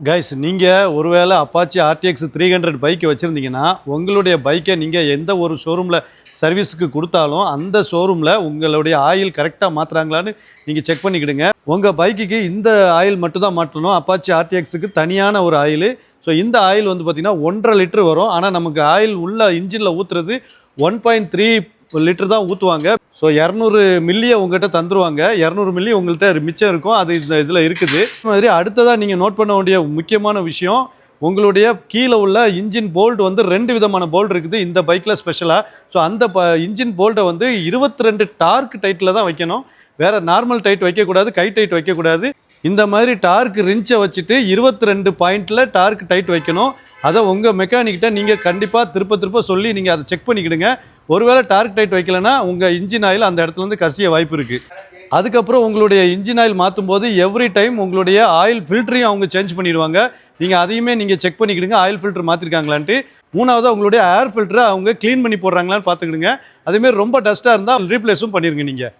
Guys நீங்கள் ஒருவேளை Apache RTX 300 bike வச்சுருந்தீங்கன்னா உங்களுடைய பைக்கை நீங்கள் எந்த ஒரு ஷோரூமில் சர்வீஸுக்கு கொடுத்தாலும் அந்த ஷோரூமில் உங்களுடைய ஆயில் கரெக்டாக மாற்றுறாங்களான்னு நீங்கள் செக் பண்ணிக்கிடுங்க. உங்கள் பைக்குக்கு இந்த ஆயில் மட்டும் தான் மாற்றணும். அப்பாச்சி ஆர்டிஎக்ஸுக்கு தனியான ஒரு ஆயில். ஸோ இந்த ஆயில் வந்து பார்த்திங்கன்னா 1.5 லிட்டர் வரும். ஆனால் நமக்கு ஆயில் உள்ள இன்ஜினில் ஊற்றுறது 1.3 லிட்டர் தான் ஊற்றுவாங்க. ஸோ 200 மில்லியை உங்கள்கிட்ட தந்துருவாங்க. 200 மில்லி உங்கள்கிட்ட மிச்சம் இருக்கும். அது இந்த இதில் இருக்குது. இது மாதிரி அடுத்ததாக நீங்கள் நோட் பண்ண வேண்டிய முக்கியமான விஷயம், உங்களுடைய கீழே உள்ள இன்ஜின் போல்ட் வந்து 2 விதமான போல்ட் இருக்குது இந்த பைக்கில் ஸ்பெஷலாக. ஸோ அந்த இன்ஜின் போல்ட்டை வந்து 22 டார்க் டைட்டில் தான் வைக்கணும். வேறு நார்மல் டைட் வைக்கக்கூடாது, கை டைட் வைக்கக்கூடாது. இந்த மாதிரி டார்க் ரிஞ்சை வச்சுட்டு 22 பாயிண்டில் டார்க் டைட் வைக்கணும். அதை உங்கள் மெக்கானிக்கிட்ட நீங்கள் கண்டிப்பாக திருப்ப சொல்லி நீங்கள் அதை செக் பண்ணிக்கிடுங்க. ஒருவேளை டார்க் டைட் வைக்கலைன்னா உங்கள் இன்ஜின் ஆயில் அந்த இடத்துலேருந்து கசிய வாய்ப்பு இருக்குது. அதுக்கப்புறம் உங்களுடைய இன்ஜின் ஆயில் மாற்றும் போது எவ்ரி டைம் உங்களுடைய ஆயில் ஃபில்டரையும் அவங்க சேஞ்ச் பண்ணிடுவாங்க. நீங்கள் அதையுமே நீங்கள் செக் பண்ணிக்கிடுங்க, ஆயில் ஃபில்டர் மாற்றிருக்காங்களான்ட்டு. மூணாவது உங்களுடைய ஏர் ஃபில்டரை அவங்க க்ளீன் பண்ணி போடுறாங்களான்னு பார்த்துக்கிடுங்க. அதேமாதிரி ரொம்ப டஸ்ட்டாக இருந்தால் ரீப்ளேஸும் பண்ணிடுங்க நீங்கள்.